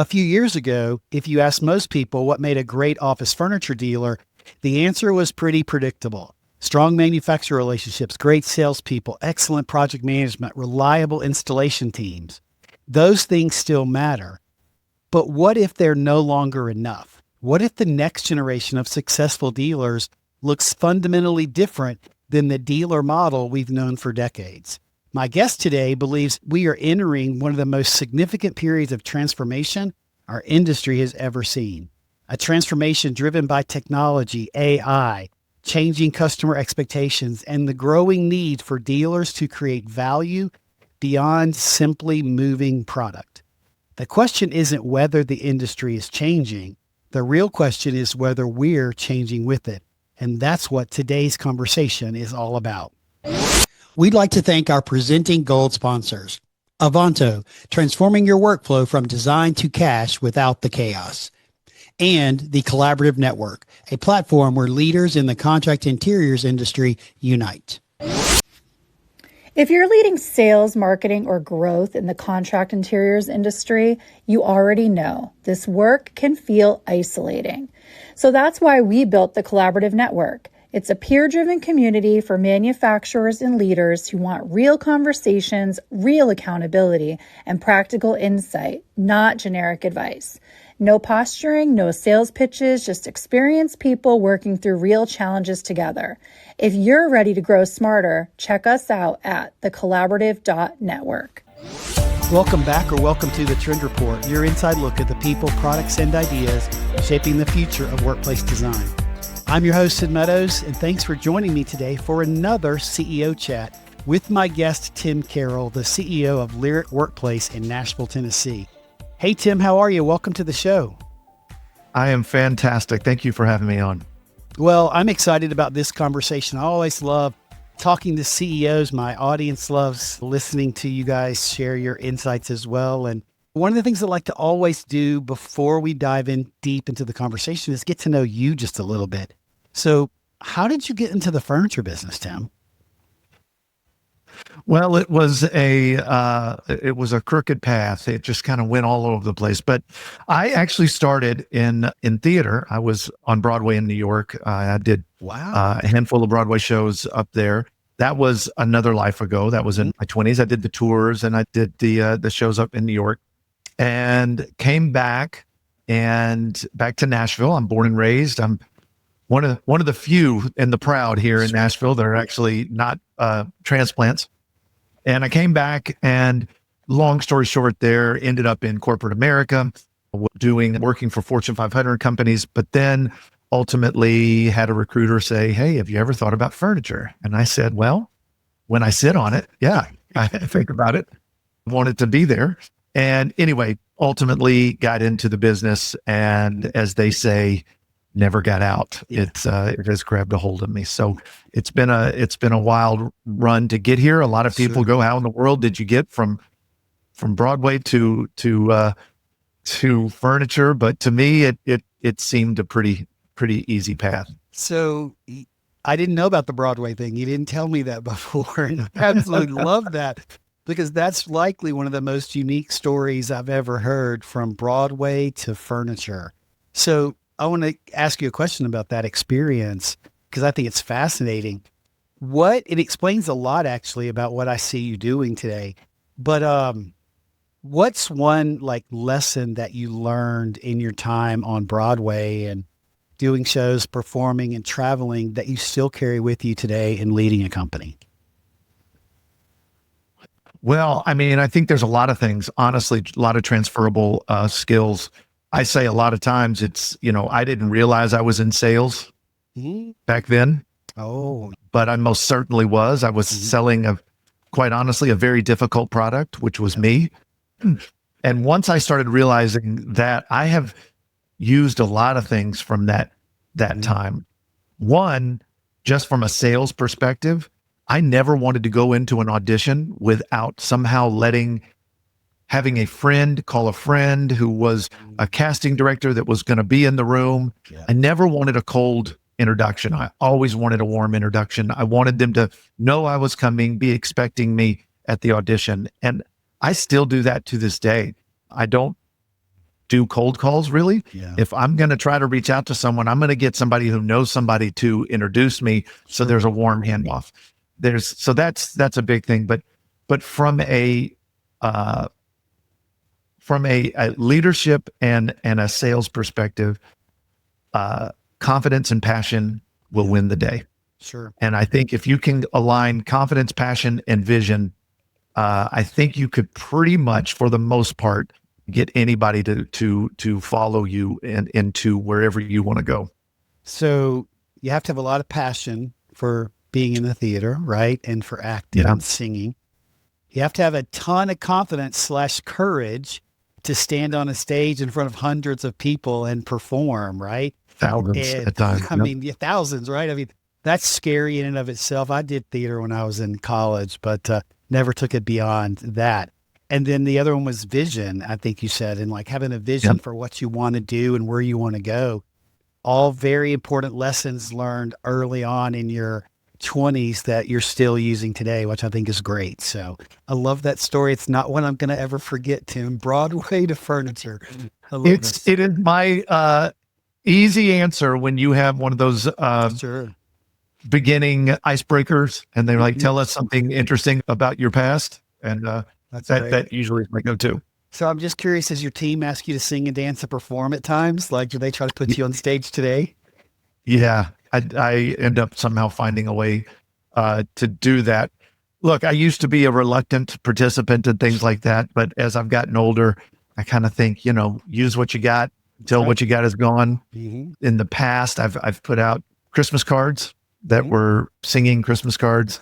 A few years ago, if you asked most people what made a great office furniture dealer, the answer was pretty predictable. Strong manufacturer relationships, great salespeople, excellent project management, reliable installation teams. Those things still matter. But what if they're no longer enough? What if the next generation of successful dealers looks fundamentally different than the dealer model we've known for decades? My guest today believes we are entering one of the most significant periods of transformation our industry has ever seen. A transformation driven by technology, AI, changing customer expectations, and the growing need for dealers to create value beyond simply moving product. The question isn't whether the industry is changing. The real question is whether we're changing with it. And that's what today's conversation is all about. We'd like to thank our presenting gold sponsors. Avanto, transforming your workflow from design to cash without the chaos. And the Collaborative Network, a platform where leaders in the contract interiors industry unite. If you're leading sales, marketing, or growth in the contract interiors industry, you already know this work can feel isolating. So that's why we built the Collaborative Network. It's a peer-driven community for manufacturers and leaders who want real conversations, real accountability, and practical insight, not generic advice. No posturing, no sales pitches, just experienced people working through real challenges together. If you're ready to grow smarter, check us out at thecollaborative.network. Welcome back, or welcome to the Trend Report, your inside look at the people, products, and ideas shaping the future of workplace design. I'm your host, Sid Meadows, and thanks for joining me today for another CEO chat with my guest, Tim Carroll, the CEO of Lyric Workplace in Nashville, Tennessee. Hey, Tim, how are you? Welcome to the show. I am fantastic. Thank you for having me on. Well, I'm excited about this conversation. I always love talking to CEOs. My audience loves listening to you guys share your insights as well. And one of the things I like to always do before we dive in deep into the conversation is get to know you just a little bit. So how did you get into the furniture business, Tim? Well, it was a crooked path. It just kind of went all over the place. But I actually started in theater. I was on Broadway in New York. I did a handful of Broadway shows up there. That was another life ago. That was in my 20s. I did the tours and I did the shows up in New York, and came back to Nashville. I'm born and raised. I'm one of the few in the proud here in Nashville that are actually not transplants. And I came back, and long story short, there ended up in corporate America, working for Fortune 500 companies, but then ultimately had a recruiter say, "Hey, have you ever thought about furniture?" And I said, "Well, when I sit on it, yeah, I think about it. I want it to be there." And anyway, ultimately got into the business, and as they say, never got out. It has grabbed a hold of me. So it's been a wild run to get here. A lot of people go, "How in the world did you get from Broadway to furniture?" But to me, it seemed a pretty easy path. So I didn't know about the Broadway thing. You didn't tell me that before. And I absolutely love that, because that's likely one of the most unique stories I've ever heard, from Broadway to furniture. So I want to ask you a question about that experience, because I think it's fascinating. It explains a lot actually about what I see you doing today. But what's one lesson that you learned in your time on Broadway and doing shows, performing and traveling, that you still carry with you today in leading a company? Well, I mean, I think there's a lot of things, honestly, a lot of transferable skills. I say a lot of times it's, I didn't realize I was in sales back then. Oh, but I most certainly was. I was selling quite honestly, a very difficult product, which was me. And once I started realizing that, I have used a lot of things from that time. One, just from a sales perspective, I never wanted to go into an audition without somehow having a friend call a friend who was a casting director that was going to be in the room. Yeah. I never wanted a cold introduction. I always wanted a warm introduction. I wanted them to know I was coming, be expecting me at the audition. And I still do that to this day. I don't do cold calls really. Yeah. If I'm going to try to reach out to someone, I'm going to get somebody who knows somebody to introduce me. So there's a warm handoff. So that's a big thing. But from a leadership and a sales perspective, confidence and passion will win the day. Sure. And I think if you can align confidence, passion, and vision, I think you could pretty much, for the most part, get anybody to follow you into wherever you want to go. So you have to have a lot of passion for being in the theater, right? And for acting and singing. You have to have a ton of confidence / courage to stand on a stage in front of hundreds of people and perform, right? Thousands at times. I mean, thousands, right? I mean, that's scary in and of itself. I did theater when I was in college, but never took it beyond that. And then the other one was vision, I think you said, and like having a vision for what you want to do and where you want to go. All very important lessons learned early on in your 20s that you're still using today, which I think is great. So I love that story. It's not one I'm going to ever forget, Tim. Broadway to furniture. It is my easy answer when you have one of those Sure. beginning icebreakers and they're like, tell us something interesting about your past. And that usually is my go-to. So I'm just curious, does your team ask you to sing and dance and perform at times? Like, do they try to put you on stage today? Yeah, I end up somehow finding a way to do that. Look, I used to be a reluctant participant in things like that, but as I've gotten older, I kind of think, use what you got until what you got is gone. Mm-hmm. In the past, I've put out Christmas cards that were singing Christmas cards.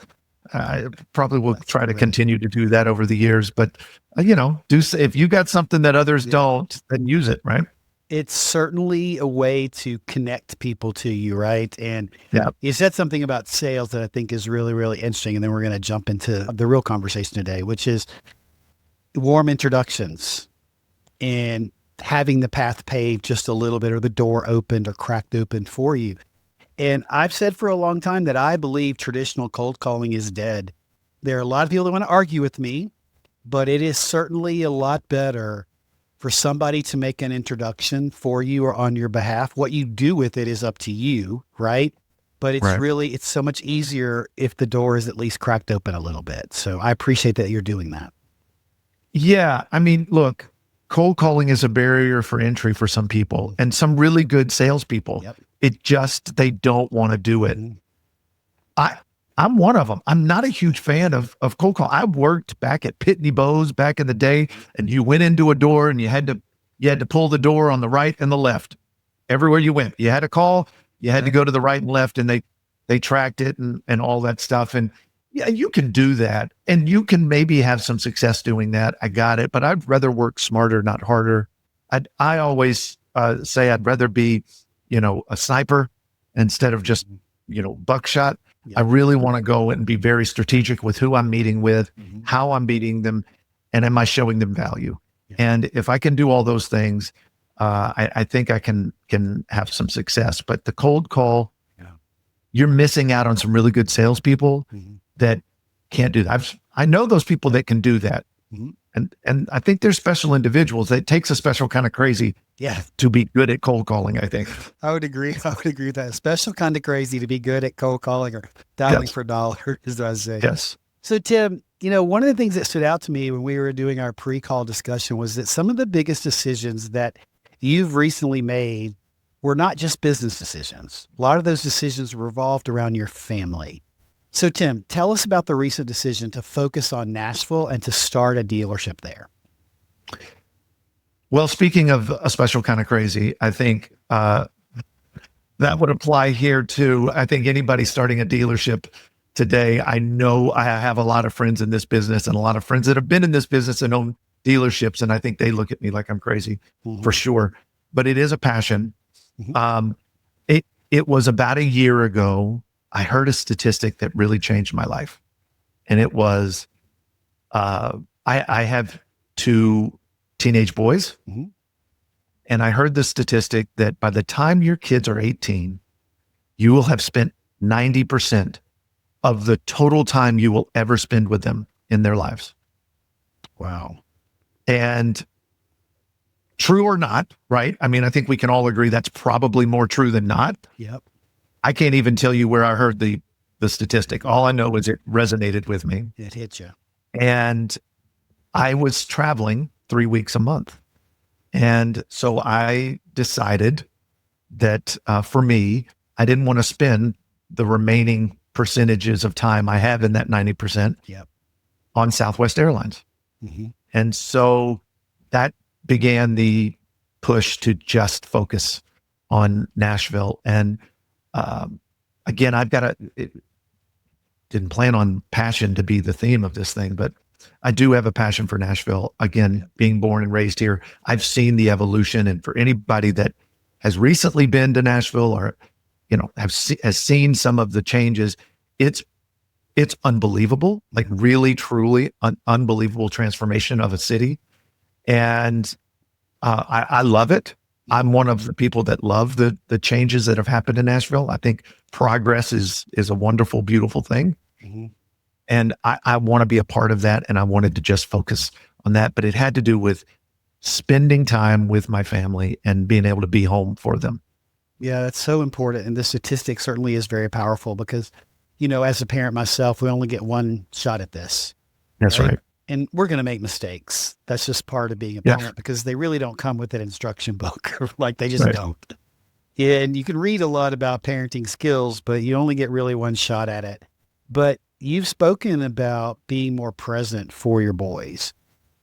I probably will try to continue to do that over the years, but if you got something that others don't, then use it, right? It's certainly a way to connect people to you, right? And you said something about sales that I think is really, really interesting. And then we're going to jump into the real conversation today, which is warm introductions and having the path paved just a little bit, or the door opened or cracked open for you. And I've said for a long time that I believe traditional cold calling is dead. There are a lot of people that want to argue with me, but it is certainly a lot better for somebody to make an introduction for you or on your behalf. What you do with it is up to you, right? But it's so much easier if the door is at least cracked open a little bit. So I appreciate that you're doing that. Yeah. I mean, look, cold calling is a barrier for entry for some people and some really good salespeople. Yep. They don't want to do it. I'm one of them. I'm not a huge fan of cold call. I worked back at Pitney Bowes back in the day, and you went into a door and you had to pull the door on the right and the left. Everywhere you went, you had a call, you had to go to the right and left, and they tracked it and all that stuff. And yeah, you can do that, and you can maybe have some success doing that. I got it, but I'd rather work smarter, not harder. I always say I'd rather be, a sniper instead of just, buckshot. I really want to go and be very strategic with who I'm meeting with, how I'm meeting them, and am I showing them value? And if I can do all those things, I think I can have some success. But the cold call, you're missing out on some really good salespeople that can't do that. I know those people that can do that. And I think they're special individuals. It takes a special kind of crazy to be good at cold calling, I think. I would agree. With that. A special kind of crazy to be good at cold calling or dialing for dollars, is what I say. Yes. So Tim, one of the things that stood out to me when we were doing our pre-call discussion was that some of the biggest decisions that you've recently made were not just business decisions. A lot of those decisions revolved around your family. So Tim, tell us about the recent decision to focus on Nashville and to start a dealership there. Well, speaking of a special kind of crazy, I think that would apply here too. I think anybody starting a dealership today, I know I have a lot of friends in this business and a lot of friends that have been in this business and own dealerships. And I think they look at me like I'm crazy for sure, but it is a passion. It was about a year ago. I heard a statistic that really changed my life. And it was, I have 2 teenage boys. And I heard the statistic that by the time your kids are 18, you will have spent 90% of the total time you will ever spend with them in their lives. Wow. And true or not, right? I mean, I think we can all agree that's probably more true than not. Yep. I can't even tell you where I heard the statistic. All I know is it resonated with me. It hit you. And I was traveling 3 weeks a month. And so I decided that for me, I didn't want to spend the remaining percentages of time I have in that 90% Yep. on Southwest Airlines. Mm-hmm. And so that began the push to just focus on Nashville. And again, didn't plan on passion to be the theme of this thing, but I do have a passion for Nashville. Again, being born and raised here, I've seen the evolution. And for anybody that has recently been to Nashville or, has seen some of the changes, it's unbelievable, like really, truly unbelievable transformation of a city. And I love it. I'm one of the people that love the changes that have happened in Nashville. I think progress is a wonderful, beautiful thing. Mm-hmm. And I want to be a part of that. And I wanted to just focus on that. But it had to do with spending time with my family and being able to be home for them. Yeah, that's so important. And the statistic certainly is very powerful because, as a parent myself, we only get one shot at this. That's right. And we're going to make mistakes. That's just part of being a parent because they really don't come with an instruction book. Like they just don't. Yeah, and you can read a lot about parenting skills, but you only get really one shot at it. But you've spoken about being more present for your boys.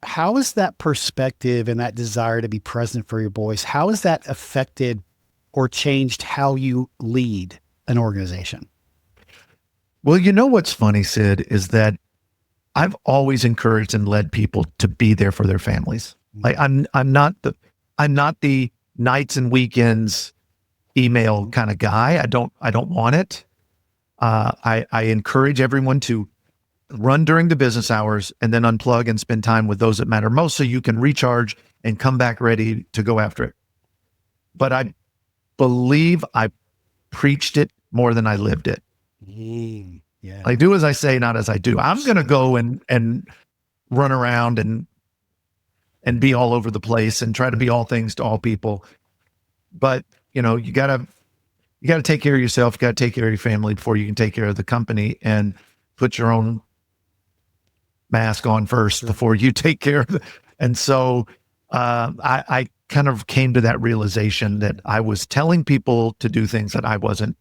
How is that perspective and that desire to be present for your boys, how has that affected or changed how you lead an organization? Well, what's funny, Sid, is that I've always encouraged and led people to be there for their families. Like I'm not the nights and weekends email kind of guy. I don't want it. I encourage everyone to run during the business hours and then unplug and spend time with those that matter most so you can recharge and come back ready to go after it. But I believe I preached it more than I lived it. Yeah. I do as I say, not as I do. I'm going to go and run around and be all over the place and try to be all things to all people. But, you got to take care of yourself. You got to take care of your family before you can take care of the company and put your own mask on first before you take care of it. And so I kind of came to that realization that I was telling people to do things that I wasn't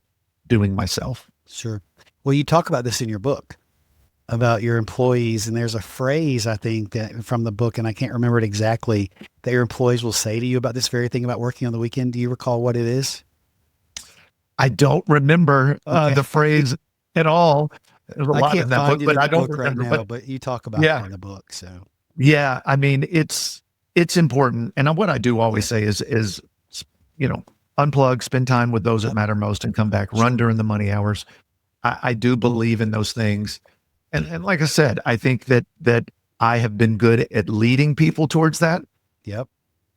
doing myself. Sure. Well, you talk about this in your book about your employees, and there's a phrase, I think, that from the book, and I can't remember it exactly, that your employees will say to you about this very thing about working on the weekend. Do you recall what it is? I don't remember the phrase at all. There's a lot in that book, but I don't remember. Right now, but you talk about it in the book. So yeah, I mean, it's important. And what I do always say is, unplug, spend time with those that matter most and come back, run during the money hours. I do believe in those things. And like I said, I think that I have been good at leading people towards that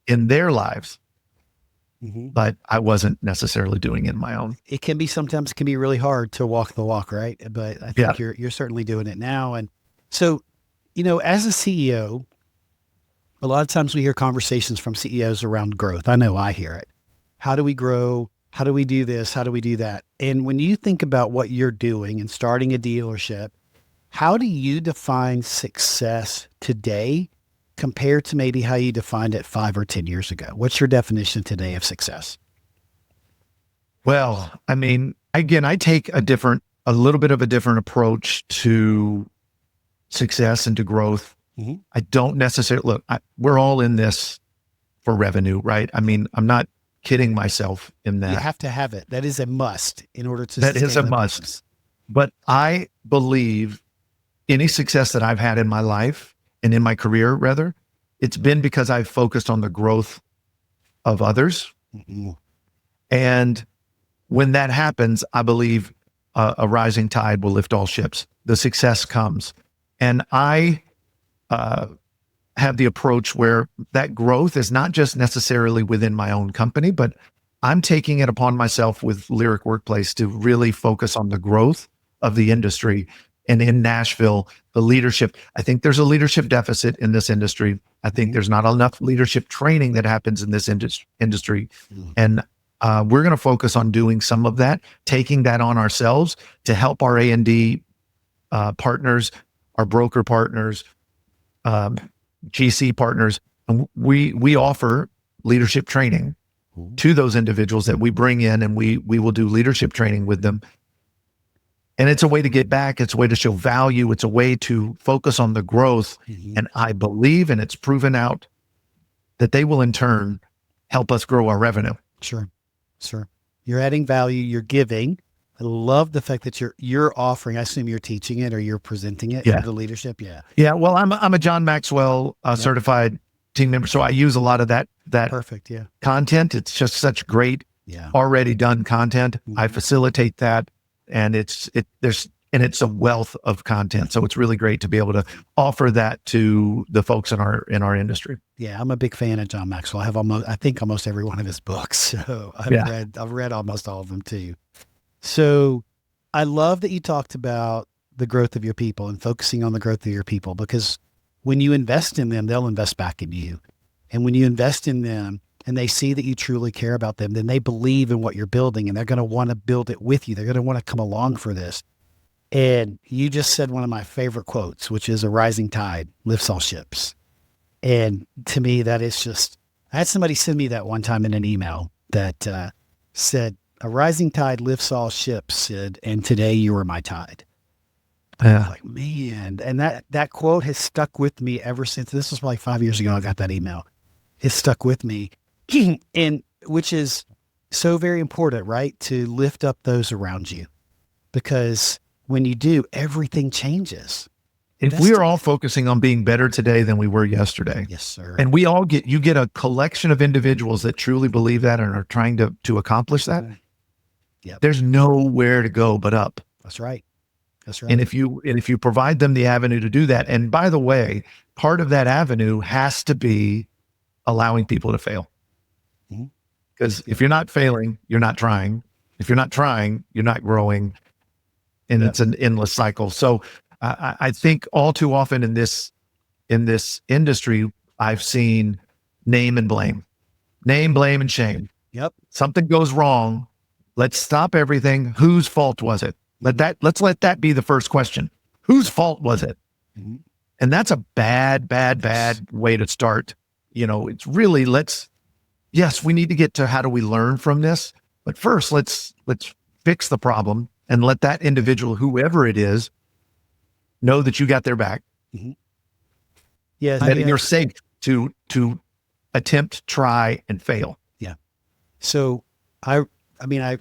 in their lives, but I wasn't necessarily doing it in my own. It sometimes can be really hard to walk the walk, right? But I think you're certainly doing it now. And so, as a CEO, a lot of times we hear conversations from CEOs around growth. I know I hear it. How do we grow? How do we do this? How do we do that? And when you think about what you're doing and starting a dealership, how do you define success today compared to maybe how you defined it 5 or 10 years ago? What's your definition today of success? Well, I mean, again, I take a little bit of a different approach to success and to growth. I don't necessarily we're all in this for revenue, right? I mean, I'm not kidding myself in that. You have to have it. That is a must in order to. That is a must. Business. But I believe any success that I've had in my life and in my career, rather, it's been because I've focused on the growth of others. And when that happens, I believe a rising tide will lift all ships. The success comes. And I have the approach where that growth is not just necessarily within my own company, but I'm taking it upon myself with Lyric Workplace to really focus on the growth of the industry And in Nashville, the leadership, I think there's a leadership deficit in this industry. I think there's not enough leadership training that happens in this industry. And we're going to focus on doing some of that, taking that on ourselves to help our A&D partners, our broker partners, GC partners. And we offer leadership training to those individuals that we bring in, and we will do leadership training with them. And it's a way to get back. It's a way to show value. It's a way to focus on the growth. And I believe, and it's proven out, that they will in turn help us grow our revenue. Sure. You're adding value. You're giving. I love the fact that you're offering. I assume you're teaching it or you're presenting it to the leadership. Yeah. Well, I'm a John Maxwell certified team member, so I use a lot of that perfect. Yeah. content. It's just such great already done content. I facilitate that. And it's a wealth of content. So it's really great to be able to offer that to the folks in our industry. Yeah, I'm a big fan of John Maxwell. I think almost every one of his books. So I've read almost all of them too. So I love that you talked about the growth of your people and focusing on the growth of your people, because when you invest in them, they'll invest back in you. And when you invest in them, and they see that you truly care about them, then they believe in what you're building, and they're going to want to build it with you. They're going to want to come along for this. And you just said one of my favorite quotes, which is, a rising tide lifts all ships. And to me, that is just, I had somebody send me that one time in an email that said, a rising tide lifts all ships, Sid, and today you are my tide. Yeah. Like, man. And that quote has stuck with me ever since. This was probably 5 years ago I got that email. It's stuck with me. And which is so very important, right? To lift up those around you, because when you do, everything changes. If we are all focusing on being better today than we were yesterday. Yes, sir. And you get a collection of individuals that truly believe that and are trying to accomplish that. Yep. There's nowhere to go but up. That's right. And if you provide them the avenue to do that, and by the way, part of that avenue has to be allowing people to fail. Because if you're not failing, you're not trying. If you're not trying, you're not growing. And it's an endless cycle. So I think all too often in this industry, I've seen name, blame, and shame. Yep. Something goes wrong. Let's stop everything. Whose fault was it? Let's let that be the first question. Whose fault was it? And that's a bad way to start. It's really, yes, we need to get to how do we learn from this? But first, let's fix the problem and let that individual, whoever it is, know that you got their back. Yeah. That you're safe to attempt, try, and fail. Yeah. So I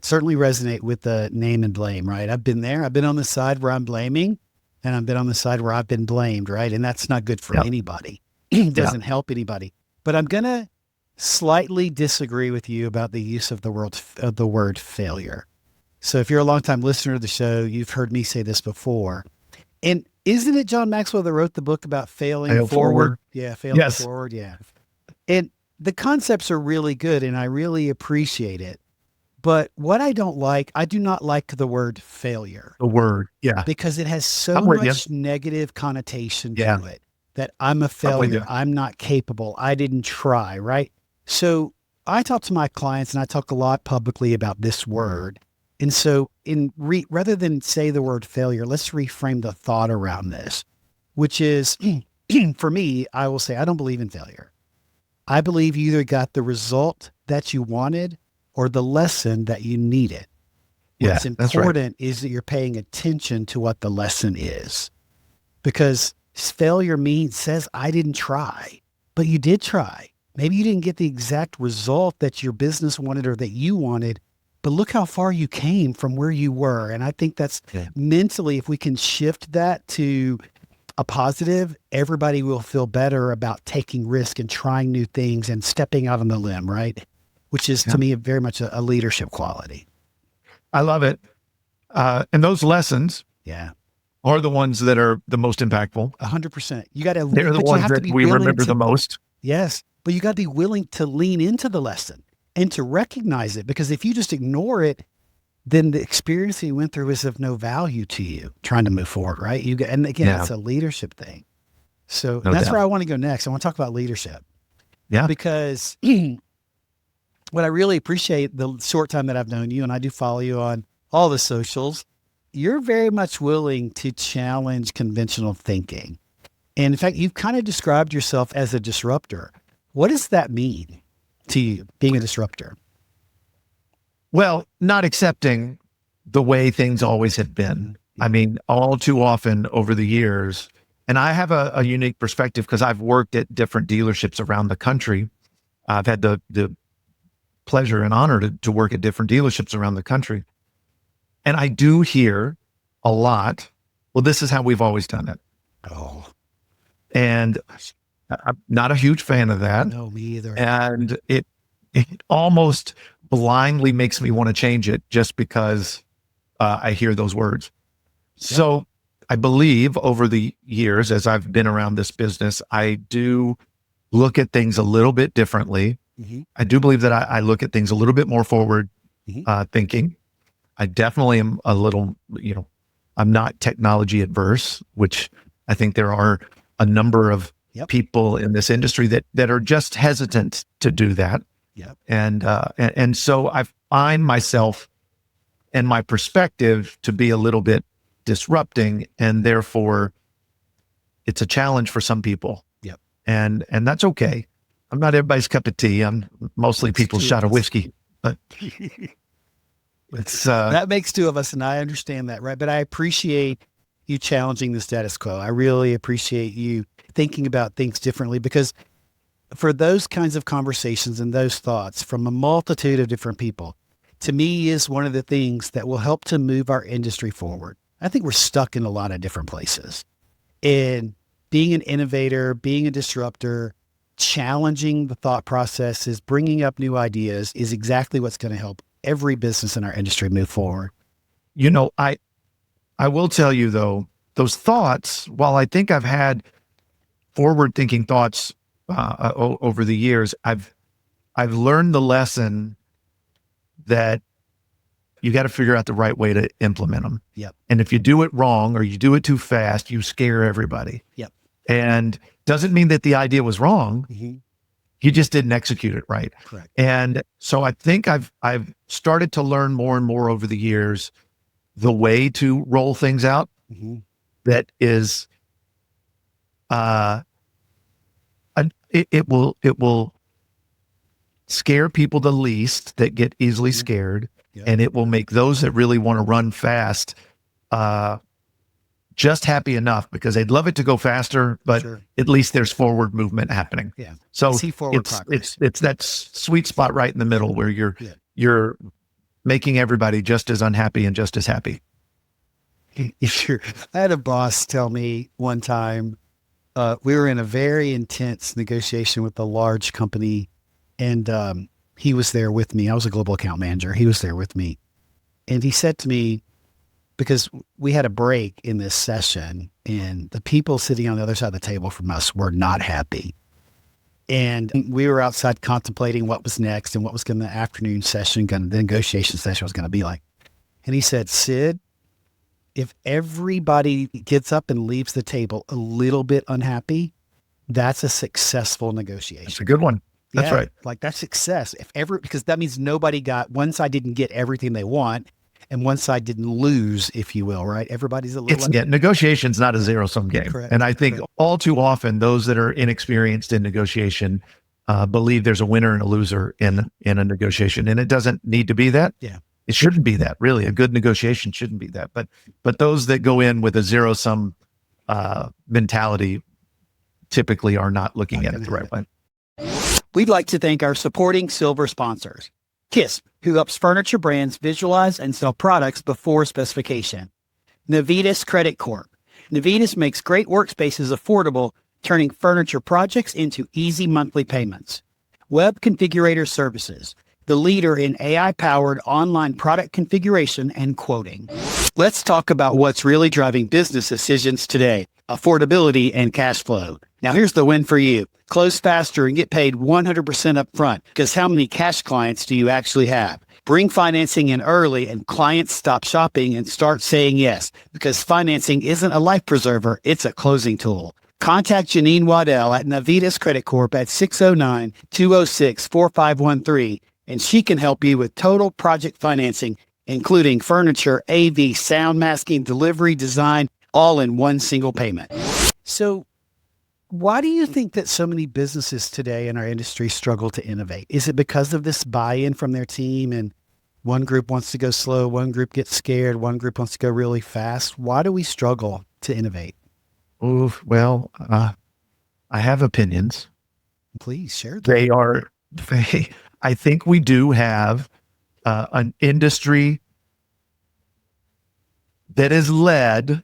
certainly resonate with the name and blame, right? I've been there. I've been on the side where I'm blaming, and I've been on the side where I've been blamed, right? And that's not good for anybody. It doesn't help anybody. But I'm going to slightly disagree with you about the use of the word failure. So if you're a longtime listener to the show, you've heard me say this before. And isn't it John Maxwell that wrote the book about failing forward? Yeah, failing forward. Yeah. And the concepts are really good, and I really appreciate it. But what I do not like the word failure. The word, because it has so much negative connotation to it. That I'm a failure. I'm not capable. I didn't try, right? So I talk to my clients, and I talk a lot publicly about this word. And so rather than say the word failure, let's reframe the thought around this, which is, for me, I will say, I don't believe in failure. I believe you either got the result that you wanted or the lesson that you needed. What's important is that you're paying attention to what the lesson is, because failure says I didn't try, but you did try. Maybe you didn't get the exact result that your business wanted or that you wanted, but look how far you came from where you were. And I think that's mentally, if we can shift that to a positive, everybody will feel better about taking risk and trying new things and stepping out on the limb, right? Which is to me very much a leadership quality. I love it. And those lessons are the ones that are the most impactful. 100%. They're the ones that we remember the most. Yes. But you got to be willing to lean into the lesson and to recognize it, because if you just ignore it, then the experience that you went through is of no value to you trying to move forward, right? And again, Yeah. it's a leadership thing. So No that's doubt. where I want to go next. I want to talk about leadership. Yeah. Because what I really appreciate the short time that I've known you, and I do follow you on all the socials, you're very much willing to challenge conventional thinking. And in fact, you've kind of described yourself as a disruptor. What does that mean to you, being a disruptor? Well, not accepting the way things always have been. I mean, all too often over the years, and I have a unique perspective because I've worked at different dealerships around the country. I've had the pleasure and honor to work at different dealerships around the country. And I do hear a lot, well, this is how we've always done it. Oh, And I'm not a huge fan of that. no, me either. And it almost blindly makes me want to change it just because I hear those words. So I believe over the years, as I've been around this business, I do look at things a little bit differently. Mm-hmm. I do believe that I look at things a little bit more forward thinking. I definitely am a little, I'm not technology adverse, which I think there are a number of people in this industry that are just hesitant to do that. Yep. And so I find myself and my perspective to be a little bit disrupting, and therefore it's a challenge for some people. Yep. And that's okay. I'm not everybody's cup of tea. I'm mostly people's shot of whiskey, but it's that makes two of us, and I understand that, right? But I appreciate you challenging the status quo. I really appreciate you thinking about things differently, because for those kinds of conversations and those thoughts from a multitude of different people, to me, is one of the things that will help to move our industry forward. I think we're stuck in a lot of different places. And being an innovator, being a disruptor, challenging the thought processes, bringing up new ideas is exactly what's going to help every business in our industry move forward. I will tell you though, those thoughts, while I think I've had forward-thinking thoughts over the years, I've learned the lesson that you got to figure out the right way to implement them. Yep. And if you do it wrong or you do it too fast, you scare everybody. Yep. And doesn't mean that the idea was wrong. Mm-hmm. You just didn't execute it right. Correct. And so I think I've started to learn more and more over the years the way to roll things out that is it will scare people the least that get easily scared, and it will make those that really want to run fast just happy enough, because they'd love it to go faster, but at least there's forward movement happening. Yeah. So See forward progress. it's that sweet spot right in the middle where you're making everybody just as unhappy and just as happy. I had a boss tell me one time, we were in a very intense negotiation with a large company, and he was there with me. I was a global account manager. He was there with me. And he said to me, because we had a break in this session and the people sitting on the other side of the table from us were not happy. And we were outside contemplating what was next and what was going to the afternoon session, the negotiation session was going to be like. And he said, Sid, if everybody gets up and leaves the table a little bit unhappy, that's a successful negotiation. That's a good one. That's right. Like that's success. Because that means one side didn't get everything they want and one side didn't lose, if you will, right? Everybody's a little. Negotiation's not a zero-sum game. Correct. And I think all too often those that are inexperienced in negotiation believe there's a winner and a loser in a negotiation, and it doesn't need to be that. Yeah. It shouldn't be that, really. A good negotiation shouldn't be that. But those that go in with a zero-sum mentality typically are not looking at it the right way. We'd like to thank our supporting silver sponsors. KISP, who helps furniture brands visualize and sell products before specification. Navitas Credit Corp. Navitas makes great workspaces affordable, turning furniture projects into easy monthly payments. Web Configurator Services, the leader in AI-powered online product configuration and quoting. Let's talk about what's really driving business decisions today: affordability and cash flow. Now here's the win for you. Close faster and get paid 100% up front, because how many cash clients do you actually have? Bring financing in early and clients stop shopping and start saying yes, because financing isn't a life preserver, it's a closing tool. Contact Janine Waddell at Navitas Credit Corp at 609-206-4513, and she can help you with total project financing, including furniture, AV, sound masking, delivery, design, all in one single payment. So why do you think that so many businesses today in our industry struggle to innovate? Is it because of this buy-in from their team, and one group wants to go slow, one group gets scared, one group wants to go really fast? Why do we struggle to innovate? Well, I have opinions. Please share them. I think we do have an industry that is led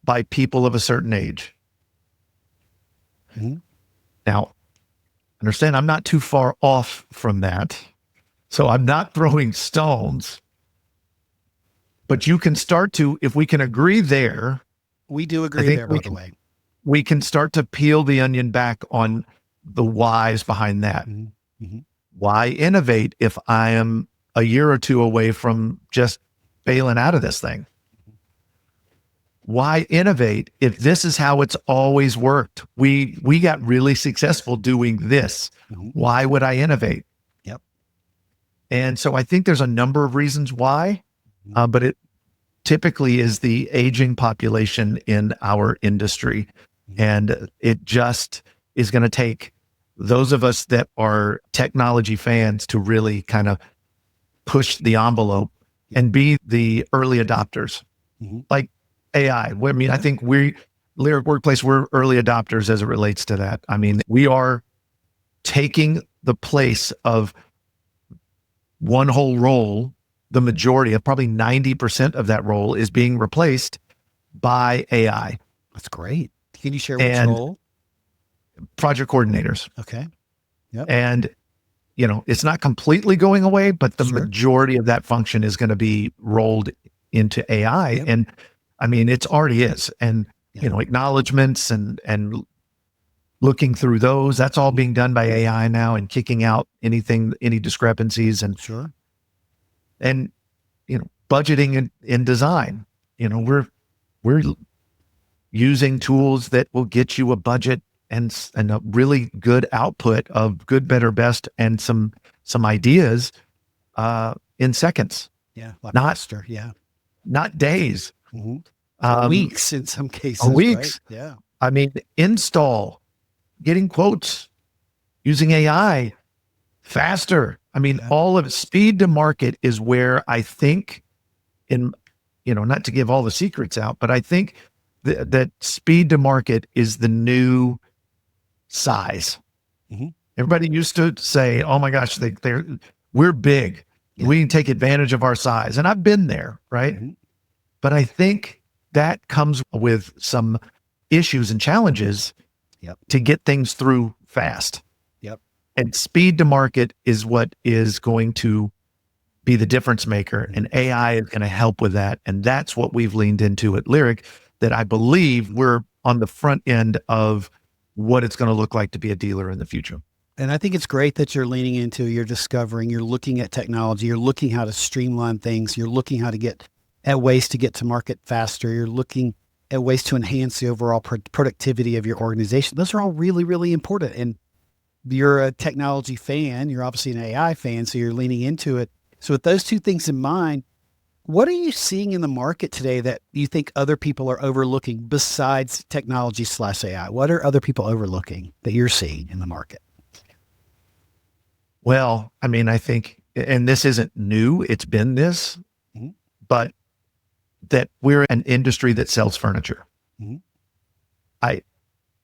by people of a certain age. Mm-hmm. Now, understand, I'm not too far off from that. So I'm not throwing stones, but you can start to, if we can agree there. We do agree there, by the way. We can start to peel the onion back on the whys behind that. Mm-hmm. Mm-hmm. Why innovate if I am a year or two away from just bailing out of this thing? Why innovate if this is how it's always worked? We got really successful doing this. Mm-hmm. Why would I innovate? Yep. And so I think there's a number of reasons why, but it typically is the aging population in our industry. And it just is going to take those of us that are technology fans to really kind of push the envelope and be the early adopters. Mm-hmm. Like AI. I mean, I think Lyric Workplace, we're early adopters as it relates to that. I mean, we are taking the place of one whole role. The majority of probably 90% of that role is being replaced by AI. That's great. Can you share which role? Project coordinators. Okay. Yep. And, it's not completely going away, but the majority of that function is going to be rolled into AI. Yep. And I mean, it already is. And, acknowledgements and looking through those, that's all being done by AI now, and kicking out any discrepancies and and budgeting and design. We're using tools that will get you a budget and a really good output of good, better, best, and some ideas in seconds. Yeah, faster. Yeah, not days. Mm-hmm. Weeks in some cases. Weeks. Right? Yeah. I mean, getting quotes using AI faster. I mean, all of it. Speed to market is where I think, not to give all the secrets out, but I think that speed to market is the new size. Mm-hmm. Everybody used to say, "Oh my gosh, we're big. Yeah. We can take advantage of our size," and I've been there, right? Mm-hmm. But I think that comes with some issues and challenges to get things through fast. Yep. And speed to market is what is going to be the difference maker, and AI is going to help with that. And that's what we've leaned into at Lyric, that I believe we're on the front end of what it's going to look like to be a dealer in the future. And I think it's great that you're leaning into, you're discovering, you're looking at technology, you're looking how to streamline things, you're looking how to get at ways to get to market faster, you're looking at ways to enhance the overall productivity of your organization. Those are all really, really important. And you're a technology fan, you're obviously an AI fan, so you're leaning into it. So with those two things in mind, what are you seeing in the market today that you think other people are overlooking besides technology/AI? What are other people overlooking that you're seeing in the market? Well, I mean, I think, and this isn't new, it's been this, but that we're an industry that sells furniture. Mm-hmm.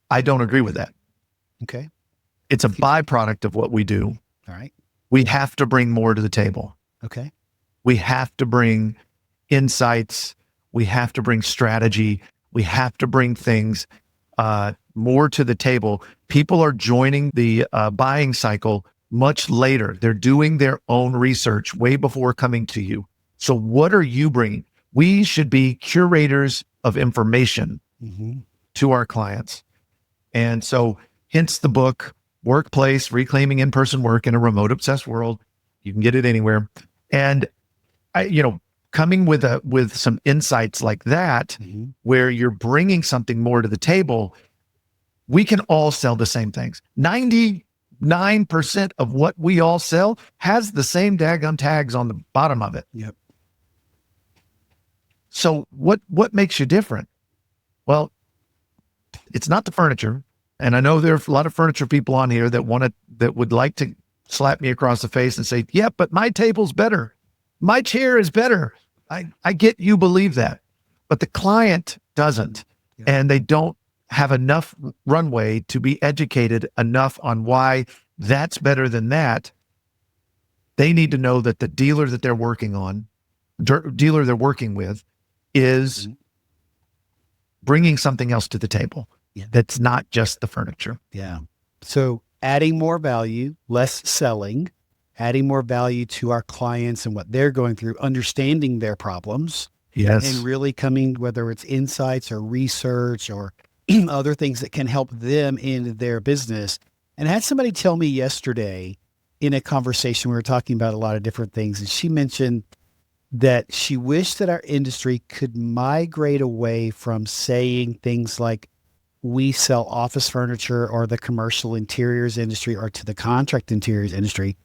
I don't agree with that. Okay. It's a byproduct of what we do. All right. We have to bring more to the table. Okay. We have to bring insights. We have to bring strategy. We have to bring things more to the table. People are joining the buying cycle much later. They're doing their own research way before coming to you. So what are you bringing? We should be curators of information to our clients. And so hence the book, Workplace, Reclaiming In-Person Work in a Remote Obsessed World. You can get it anywhere. And coming with some insights like that, where you're bringing something more to the table, we can all sell the same things. 99% of what we all sell has the same daggum tags on the bottom of it. Yep. So what makes you different? Well, it's not the furniture. And I know there are a lot of furniture people on here that would like to slap me across the face and say, yeah, but my table's better. My chair is better. I get you believe that, but the client doesn't, and they don't have enough runway to be educated enough on why that's better than that. They need to know that the dealer that they're working with is bringing something else to the table. Yeah. That's not just the furniture. Yeah. So adding more value, less selling, adding more value to our clients and what they're going through, understanding their problems. Yes. And really coming, whether it's insights or research or other things that can help them in their business. And I had somebody tell me yesterday in a conversation, we were talking about a lot of different things, and she mentioned that she wished that our industry could migrate away from saying things like, we sell office furniture or the commercial interiors industry or to the contract interiors industry,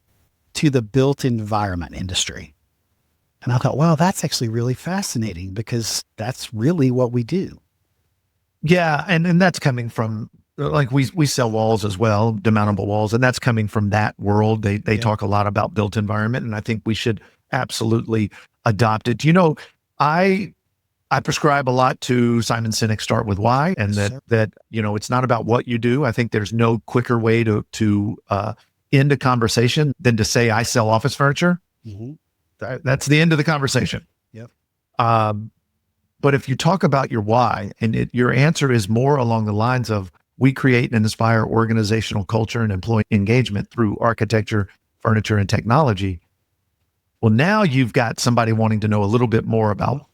to the built environment industry. And I thought, wow, that's actually really fascinating because that's really what we do. Yeah. And that's coming from, like, we sell walls as well, demountable walls, and that's coming from that world. They talk a lot about built environment, and I think we should absolutely adopt it. I prescribe a lot to Simon Sinek, start with why, and that it's not about what you do. I think there's no quicker way to end a conversation than to say, I sell office furniture. That's the end of the conversation. Yep. But if you talk about your why, and your answer is more along the lines of, we create and inspire organizational culture and employee engagement through architecture, furniture, and technology. Well, now you've got somebody wanting to know a little bit more about,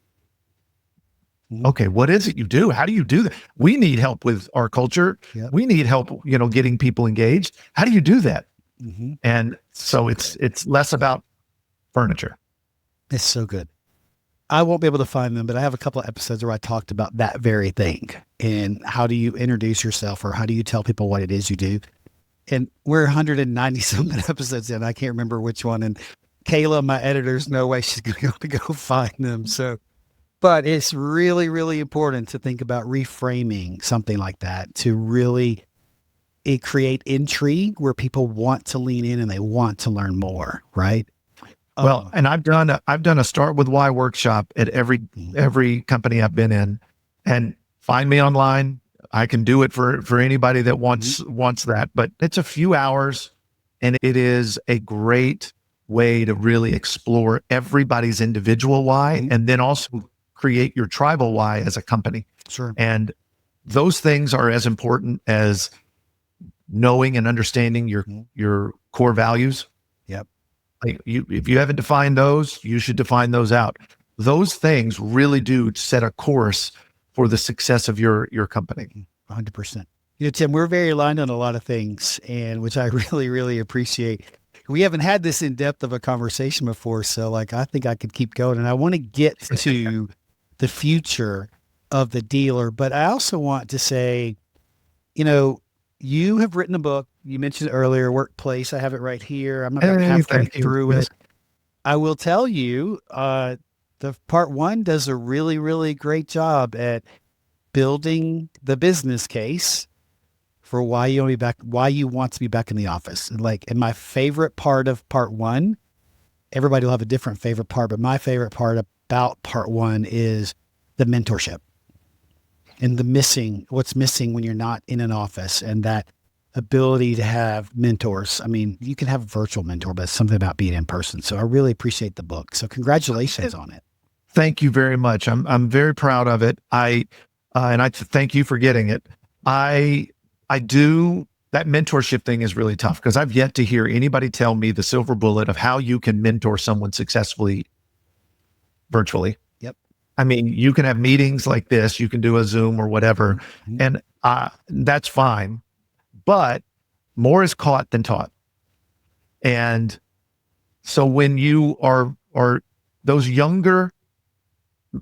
okay, what is it you do? How do you do that? We need help with our culture. Yep. We need help, getting people engaged. How do you do that? And so it's less about furniture. It's so good. I won't be able to find them, but I have a couple of episodes where I talked about that very thing. And how do you introduce yourself, or how do you tell people what it is you do? And we're 190 something episodes in. I can't remember which one. And Kayla, my editor's no way she's going to go find them. So, but it's really, really important to think about reframing something like that to really create intrigue where people want to lean in and they want to learn more, right? Well, and I've done a start with why workshop at every company I've been in, and find me online. I can do it for anybody that wants that, but it's a few hours, and it is a great way to really explore everybody's individual why, and then also create your tribal why as a company. Sure. And those things are as important as knowing and understanding your core values. Yep. Like if you haven't defined those, you should define those out. Those things really do set a course for the success of your company. 100%. Tim, we're very aligned on a lot of things, and which I really, really appreciate. We haven't had this in depth of a conversation before, so I think I could keep going, and I want to get to the future of the dealer, but I also want to say, you have written a book. You mentioned earlier, Workplace. I have it right here. I'm about halfway through it. I will tell you, the part one does a really, really great job at building the business case for why you want to be back in the office. And my favorite part of part one, everybody will have a different favorite part, but my favorite part about part one is the mentorship and what's missing when you're not in an office, and that ability to have mentors. I mean, you can have a virtual mentor, but it's something about being in person. So I really appreciate the book. So congratulations on it. Thank you very much. I'm very proud of it. And I thank you for getting it. I do. That mentorship thing is really tough because I've yet to hear anybody tell me the silver bullet of how you can mentor someone successfully virtually. Yep. I mean, you can have meetings like this, you can do a Zoom or whatever, and that's fine. But more is caught than taught. And So when you are those younger,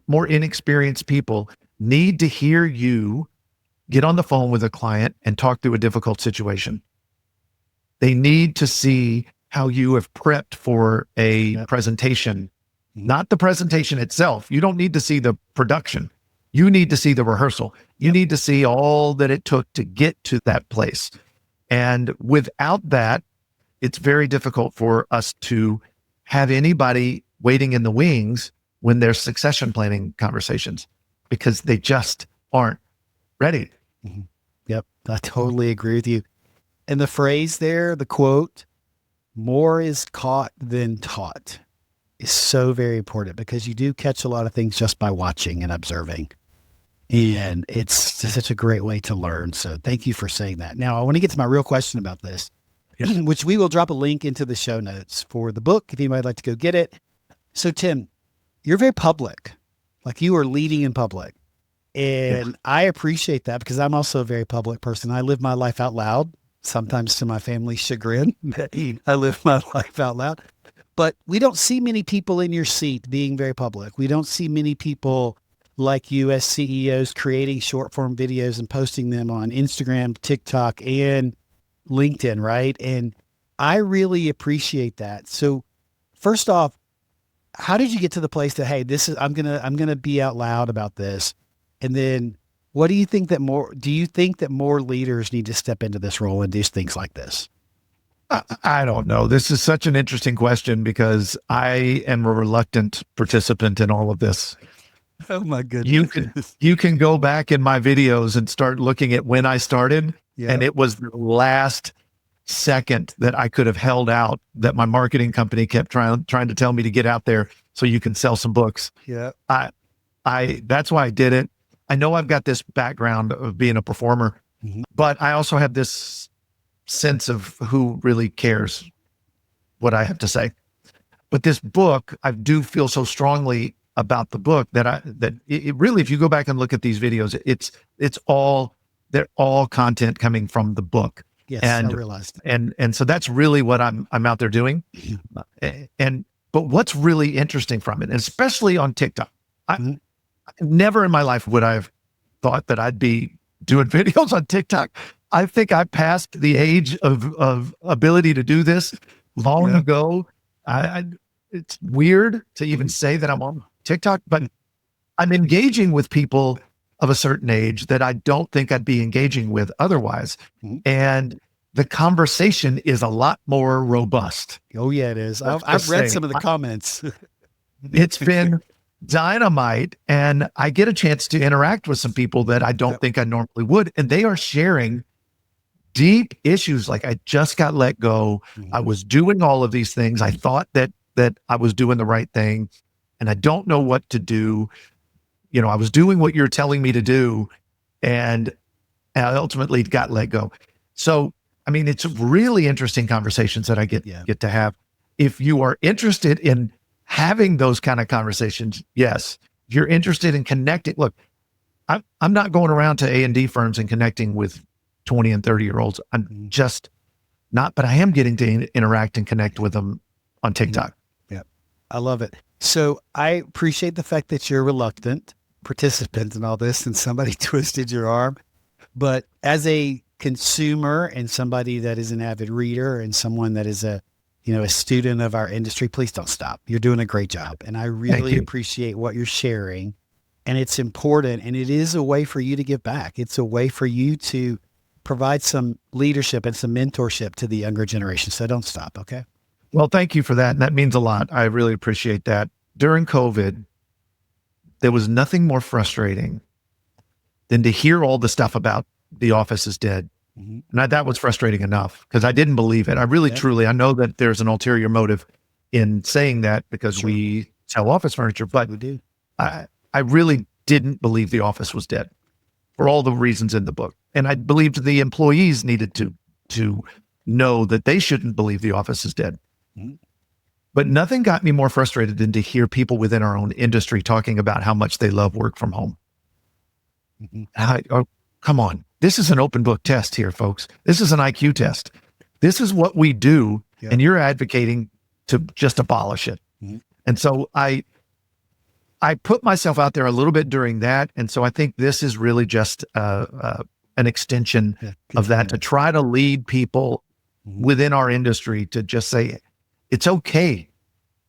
more inexperienced people need to hear you get on the phone with a client and talk through a difficult situation. They need to see how you have prepped for a presentation, not the presentation itself. You don't need to see the production. You need to see the rehearsal. You need to see all that it took to get to that place. And without that, it's very difficult for us to have anybody waiting in the wings when there's succession planning conversations, because they just aren't ready. Mm-hmm. Yep. I totally agree with you. And the phrase there, the quote, more is caught than taught, is so very important, because you do catch a lot of things just by watching and observing. And it's such a great way to learn. So thank you for saying that. Now, I want to get to my real question about this, which we will drop a link into the show notes for the book if anybody would like to go get it. So Tim, you're very public, like you are leading in public. And I appreciate that, because I'm also a very public person. I live my life out loud, sometimes to my family's chagrin. I live my life out loud. But we don't see many people in your seat being very public. We don't see many people like you as CEOs creating short form videos and posting them on Instagram, TikTok, and LinkedIn, right? And I really appreciate that. So first off, how did you get to the place that, hey, I'm gonna be out loud about this? And then what do you think that more leaders need to step into this role and do things like this? I don't know. This is such an interesting question, because I am a reluctant participant in all of this. Oh my goodness. You can go back in my videos and start looking at when I started. Yeah. And it was the last second that I could have held out that my marketing company kept trying to tell me to get out there so you can sell some books. Yeah. That's why I did it. I know I've got this background of being a performer, but I also have this sense of who really cares what I have to say. But this book, I do feel so strongly about the book that it really, if you go back and look at these videos, they're all content coming from the book. Yes, I realized. And so that's really what I'm out there doing. But what's really interesting from it, and especially on TikTok, never in my life would I have thought that I'd be doing videos on TikTok. I think I passed the age of ability to do this long ago. It's weird to even say that I'm on TikTok, but I'm engaging with people of a certain age that I don't think I'd be engaging with otherwise. And the conversation is a lot more robust. Oh yeah, it is. I've read some of the comments. It's been dynamite, and I get a chance to interact with some people that I don't think I normally would. And they are sharing deep issues. Like, I just got let go. I was doing all of these things. I thought that I was doing the right thing, and I don't know what to do. You know, I was doing what you're telling me to do, and I ultimately got let go. So, I mean, it's really interesting conversations that I get to have. If you are interested in having those kind of conversations, yes. If you're interested in connecting, look, I'm not going around to A&D firms and connecting with 20 and 30-year-olds. I'm just not, but I am getting to interact and connect with them on TikTok. Yeah, I love it. So I appreciate the fact that you're a reluctant participant in all this and somebody twisted your arm. But as a consumer and somebody that is an avid reader and someone that is a student of our industry, please don't stop. You're doing a great job. And I really appreciate what you're sharing. And it's important. And it is a way for you to give back. It's a way for you to provide some leadership and some mentorship to the younger generation. So don't stop. Okay. Well, thank you for that. And that means a lot. I really appreciate that. During COVID, there was nothing more frustrating than to hear all the stuff about the office is dead. And that was frustrating enough, because I didn't believe it. I really, truly, I know that there's an ulterior motive in saying that, because we sell office furniture, but we do. I really didn't believe the office was dead for all the reasons in the book. And I believed the employees needed to know that they shouldn't believe the office is dead. But nothing got me more frustrated than to hear people within our own industry talking about how much they love work from home. Come on. This is an open book test here, folks. This is an IQ test. This is what we do. And you're advocating to just abolish it. Mm-hmm. And so I put myself out there a little bit during that. And so I think this is really just an extension of that, to try to lead people within our industry to just say, it's okay.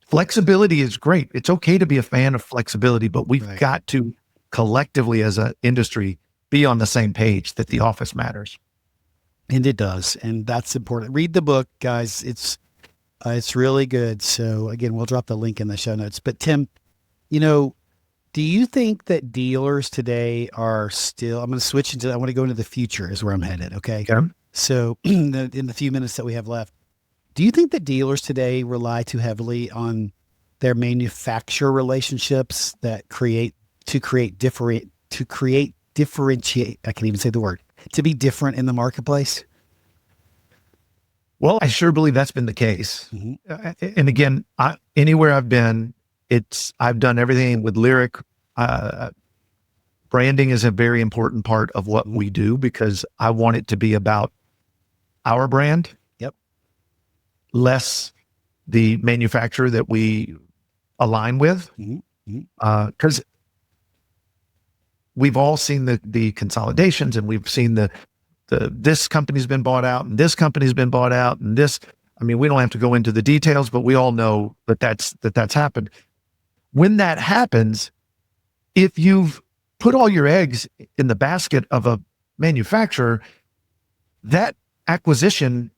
Flexibility is great. It's okay to be a fan of flexibility, but we've got to collectively as an industry be on the same page that the office matters. And it does. And that's important. Read the book, guys. It's really good. So again, we'll drop the link in the show notes. But Tim, do you think that dealers today are still, I want to go into the future is where I'm headed. Okay. So in the few minutes that we have left, do you think that dealers today rely too heavily on their manufacturer relationships that differentiate? I can't even say the word, to be different in the marketplace? Well, I sure believe that's been the case. Mm-hmm. And again, anywhere I've been, I've done everything with Lyric. Branding is a very important part of what we do because I want it to be about our brand. Yep. Less the manufacturer that we align with. Because we've all seen the consolidations, and we've seen this company's been bought out and this company's been bought out and this. I mean, we don't have to go into the details, but we all know that's happened. When that happens, if you've put all your eggs in the basket of a manufacturer, that acquisition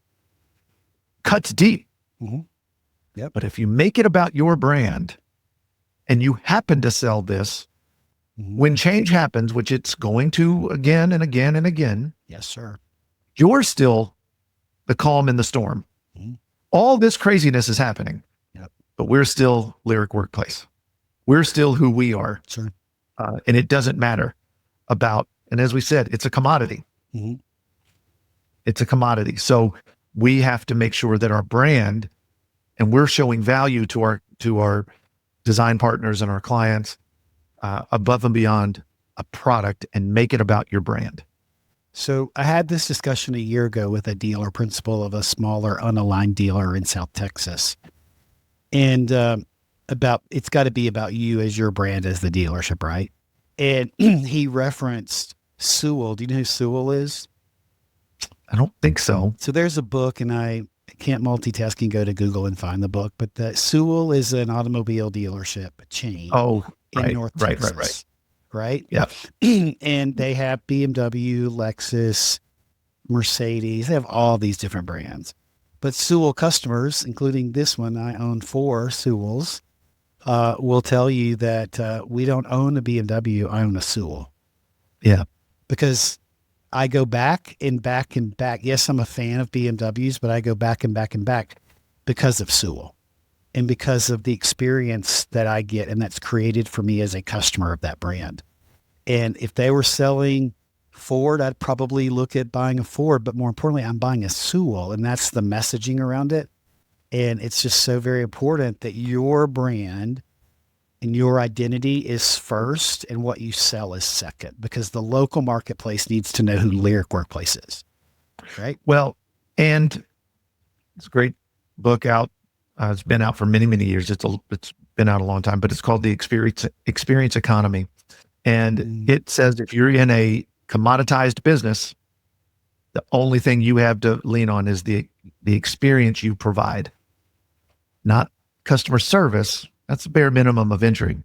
cuts deep. Yep. But if you make it about your brand and you happen to sell this, when change happens, which it's going to again and again and again, yes, sir, you're still the calm in the storm. All this craziness is happening, but we're still Lyric Workplace. We're still who we are. Sure. And it doesn't matter about, and as we said, it's a commodity. It's a commodity. So we have to make sure that our brand, and we're showing value to our design partners and our clients above and beyond a product, and make it about your brand. So I had this discussion a year ago with a dealer principal of a smaller unaligned dealer in South Texas. And about, it's got to be about you as your brand as the dealership, right? And he referenced Sewell. Do you know who Sewell is? I don't think so. So there's a book, and I can't multitask and go to Google and find the book, but Sewell is an automobile dealership chain in North Texas. Right? Yeah. And they have BMW, Lexus, Mercedes. They have all these different brands. But Sewell customers, including this one, I own 4 Sewells, will tell you that we don't own a BMW, I own a Sewell. Yeah. Because I go back and back and back. Yes, I'm a fan of BMWs, but I go back and back and back because of Sewell and because of the experience that I get, and that's created for me as a customer of that brand. And if they were selling Ford, I'd probably look at buying a Ford, but more importantly, I'm buying a Sewell, and that's the messaging around it. And it's just so very important that your brand and your identity is first and what you sell is second, because the local marketplace needs to know who Lyric Workplace is. Right? Well, and it's a great book out. It's been out for many, many years. It's been out a long time, but it's called The Experience Economy. And it says if you're in a commoditized business, the only thing you have to lean on is the experience you provide, not customer service. That's the bare minimum of entry.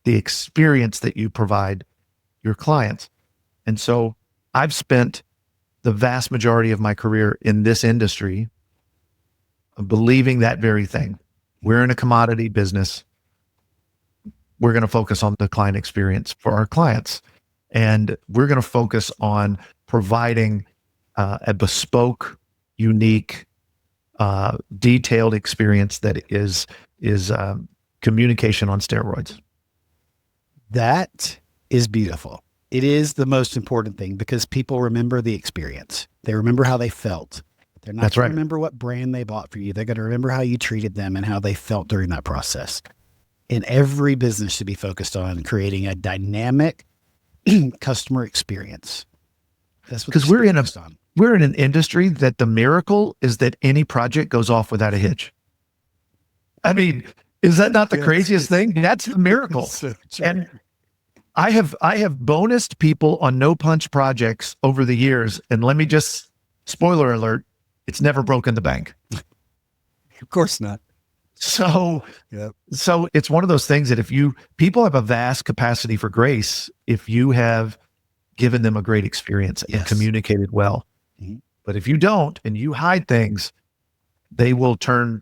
The experience that you provide your clients. And so I've spent the vast majority of my career in this industry believing that very thing. We're in a commodity business. We're going to focus on the client experience for our clients. And we're going to focus on providing a bespoke, unique, detailed experience that is communication on steroids. That is beautiful. It is the most important thing because people remember the experience. They remember how they felt. They're not going to remember what brand they bought for you. They're going to remember how you treated them and how they felt during that process. And every business should be focused on creating a dynamic customer experience. That's what, because we're in an industry that the miracle is that any project goes off without a hitch. I mean, is that not the craziest thing? That's the miracle. So true. And I have bonused people on no punch projects over the years. And let me just, spoiler alert, it's never broken the bank. Of course not. So, Yep. so it's one of those things that people have a vast capacity for grace if you have given them a great experience and Yes. communicated well. Mhm. But if you don't and you hide things, they will turn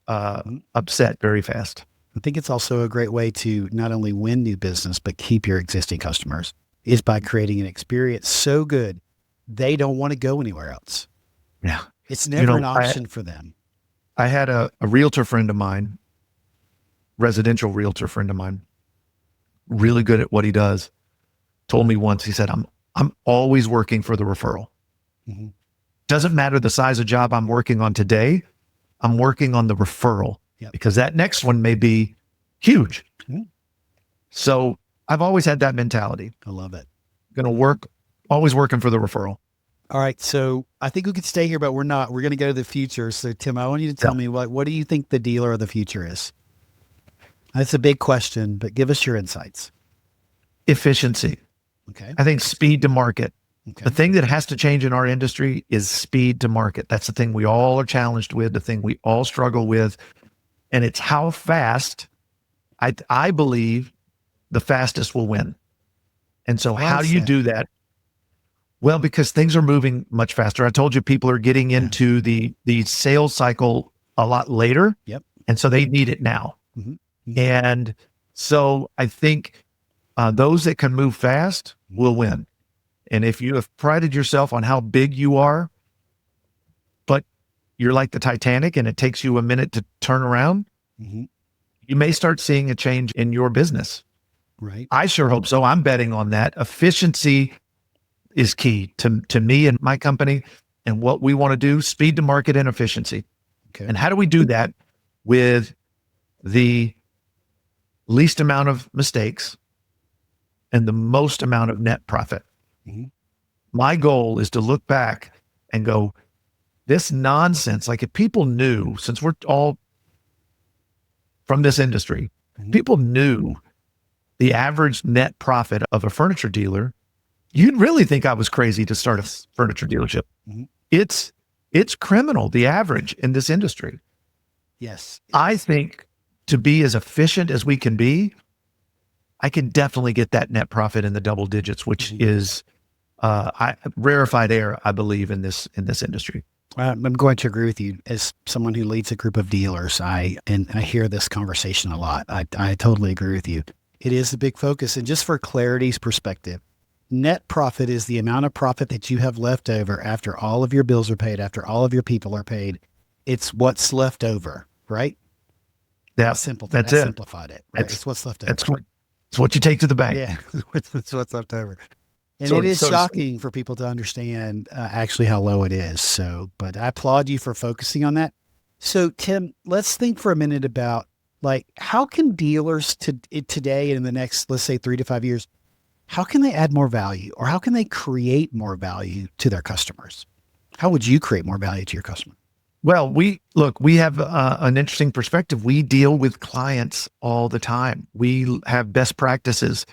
upset very fast. I think it's also a great way to not only win new business, but keep your existing customers is by creating an experience so good, they don't want to go anywhere else. Yeah. It's never an I- option for them. I had a realtor friend of mine, residential realtor friend of mine, really good at what he does, told me once, he said, I'm always working for the referral. Mhm. Doesn't matter the size of job I'm working on today, I'm working on the referral Yep. because that next one may be huge. Mhm. So I've always had that mentality. I love it. Always working for the referral. All right. So I think we could stay here, but we're not. We're going to go to the future. So Tim, I want you to tell me what do you think the dealer of the future is? That's a big question, but give us your insights. Efficiency. Okay. I think speed to market. Okay. The thing that has to change in our industry is speed to market. That's the thing we all are challenged with, the thing we all struggle with. And it's how fast, I believe the fastest will win. And so how do you do that? Well, because things are moving much faster. I told you people are getting into the sales cycle a lot later. Yep. And so they need it now. Mhm. And so I think those that can move fast will win. And if you have prided yourself on how big you are, but you're like the Titanic and it takes you a minute to turn around, Mhm. you may start seeing a change in your business. Right. I sure hope so. I'm betting on that. Efficiency is key to me and my company and what we want to do, speed to market and efficiency. Okay. And how do we do that with the least amount of mistakes and the most amount of net profit? Mhm. My goal is to look back and go, this nonsense, like if people knew, since we're all from this industry, Mhm. people knew the average net profit of a furniture dealer, you'd really think I was crazy to start a furniture dealership. Mhm. It's criminal, the average in this industry. Yes. I think to be as efficient as we can be, I can definitely get that net profit in the double digits, which is rarefied air, I believe, in this industry. I'm going to agree with you as someone who leads a group of dealers. I hear this conversation a lot. I totally agree with you. It is a big focus. And just for clarity's perspective, net profit is the amount of profit that you have left over after all of your bills are paid, after all of your people are paid. It's what's left over, right? That's Simple. That's I it. simplified it. Right? It's what's left over. It's what you take to the bank. Yeah, it's what's left over. And So- it is so- shocking for people to understand actually how low it is. So, but I applaud you for focusing on that. So, Tim, let's think for a minute about like how can dealers today and in the next, let's say 3 to 5 years, how can they add more value or how can they create more value to their customers? How would you create more value to your customer? Well, we have an interesting perspective. We deal with clients all the time. We have best practices.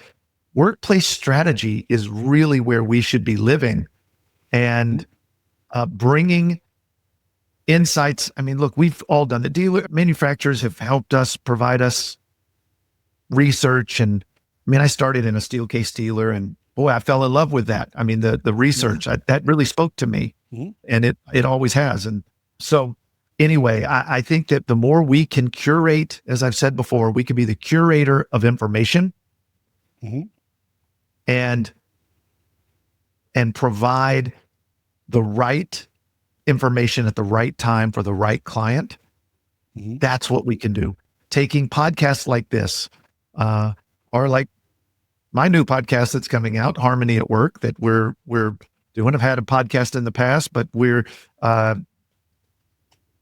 Workplace strategy is really where we should be living and bringing insights. I mean, look, we've all done the dealer manufacturers have helped us provide us research. And I mean, I started in a steel case dealer and boy, I fell in love with that. I mean, the research that really spoke to me and it always has. And so anyway, I think that the more we can curate, as I've said before, we can be the curator of information and provide the right information at the right time for the right client. That's what we can do. Taking podcasts like this, or like my new podcast that's coming out, Harmony at Work, that we're doing. I've had a podcast in the past, but we're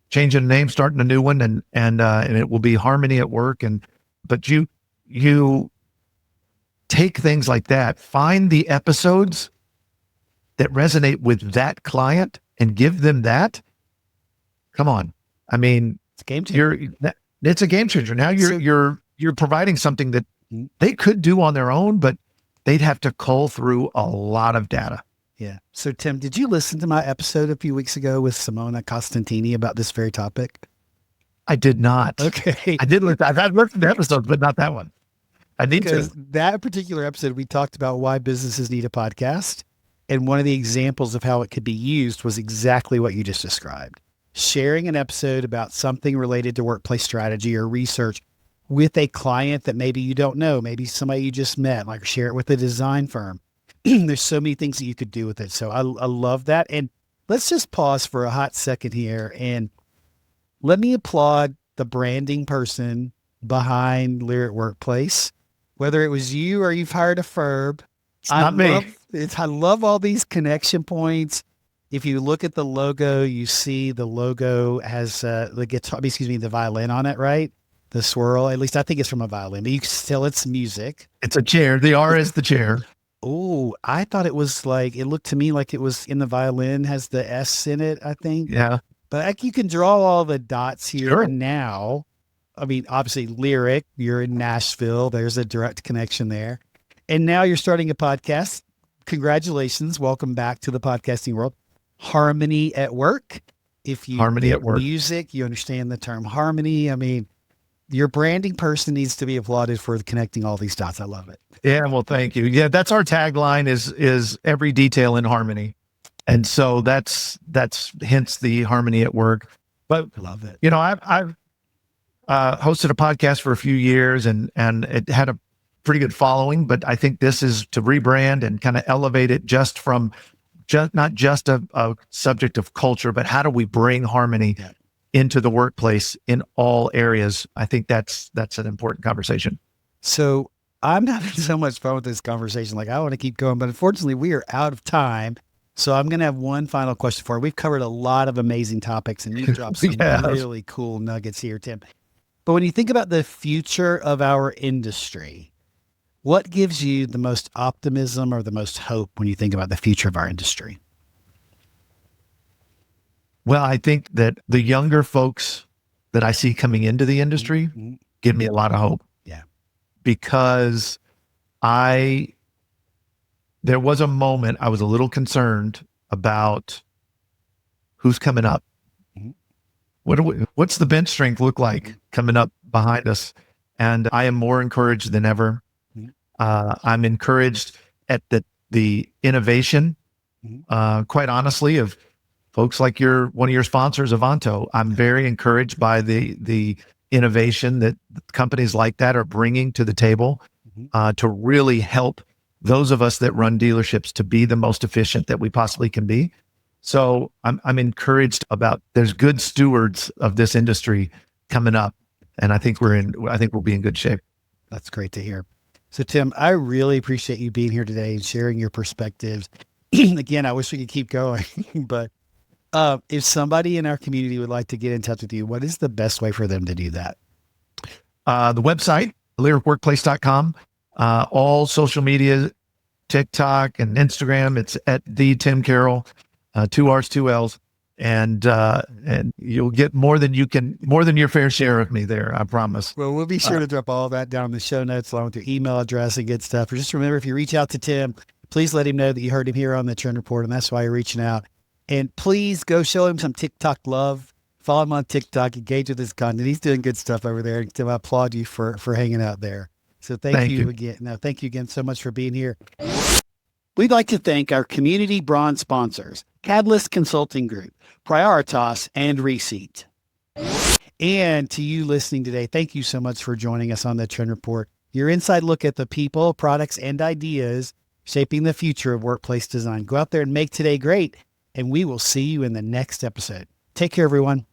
changing the name, starting a new one, and it will be Harmony at Work. But you take things like that, find the episodes that resonate with that client and give them that. Come on. I mean, It's a game changer. It's a game changer. Now you're providing something that they could do on their own, but they'd have to cull through a lot of data. Yeah. So Tim, did you listen to my episode a few weeks ago with Simona Costantini about this very topic? I did not. Okay. I did listen. I've had listened to episodes, but not that one. I need Because to. that particular episode, we talked about why businesses need a podcast. And one of the examples of how it could be used was exactly what you just described. Sharing an episode about something related to workplace strategy or research with a client that maybe you don't know, maybe somebody you just met, like share it with a design firm. There's so many things that you could do with it. So I love that. And let's just pause for a hot second here and let me applaud the branding person behind Lyric Workplace. Whether it was you or you've hired a firm, It's not me. I love all these connection points. If you look at the logo, you see the logo has the violin on it, right? The swirl. At least I think it's from a violin, but you can tell it's music. It's a chair. The R is the chair. Oh, I thought it was it looked to me like it was in the violin, has the S in it, I think. Yeah. But you can draw all the dots here Sure. now. I mean, obviously, Lyric, you're in Nashville. There's a direct connection there. And now you're starting a podcast. Congratulations. Welcome back to the podcasting world. Harmony at Work. If you Harmony at Work. Music, you understand the term harmony. I mean, your branding person needs to be applauded for connecting all these dots. I love it. Yeah. Well, thank you. Yeah. That's our tagline is every detail in harmony. And so that's hence the Harmony at Work. But I love it. I've hosted a podcast for a few years and it had a pretty good following, but I think this is to rebrand and kind of elevate it not just a subject of culture, but how do we bring harmony into the workplace in all areas? I think that's an important conversation. So I'm having so much fun with this conversation. I want to keep going, but unfortunately we are out of time. So I'm going to have one final question for you. We've covered a lot of amazing topics and you've dropped some really cool nuggets here, Tim. But when you think about the future of our industry, what gives you the most optimism or the most hope when you think about the future of our industry? Well, I think that the younger folks that I see coming into the industry give me a lot of hope. Yeah. Because there was a moment I was a little concerned about who's coming up. What's the bench strength look like coming up behind us? And I am more encouraged than ever. I'm encouraged at the innovation, quite honestly, of folks like one of your sponsors, Avanto. I'm very encouraged by the innovation that companies like that are bringing to the table to really help those of us that run dealerships to be the most efficient that we possibly can be. So I'm encouraged about there's good stewards of this industry coming up, and I think we'll be in good shape. That's great to hear. So Tim, I really appreciate you being here today and sharing your perspectives. Again, I wish we could keep going, but if somebody in our community would like to get in touch with you, what is the best way for them to do that? The website, lyricworkplace.com, all social media, TikTok and Instagram, it's at the Tim Carroll, 2 R's, 2 L's. And you'll get more than your fair share of me there. I promise. Well, we'll be sure to drop all that down in the show notes along with your email address and good stuff. But just remember, if you reach out to Tim, please let him know that you heard him here on the Trend Report, and that's why you're reaching out. And please go show him some TikTok love. Follow him on TikTok, engage with his content. He's doing good stuff over there. Tim, I applaud you for hanging out there. So thank you again. No, thank you again so much for being here. We'd like to thank our community bronze sponsors, Catalyst Consulting Group, Prioritas, and Receipt. And to you listening today, thank you so much for joining us on the Trend Report. Your inside look at the people, products, and ideas shaping the future of workplace design. Go out there and make today great, and we will see you in the next episode. Take care, everyone.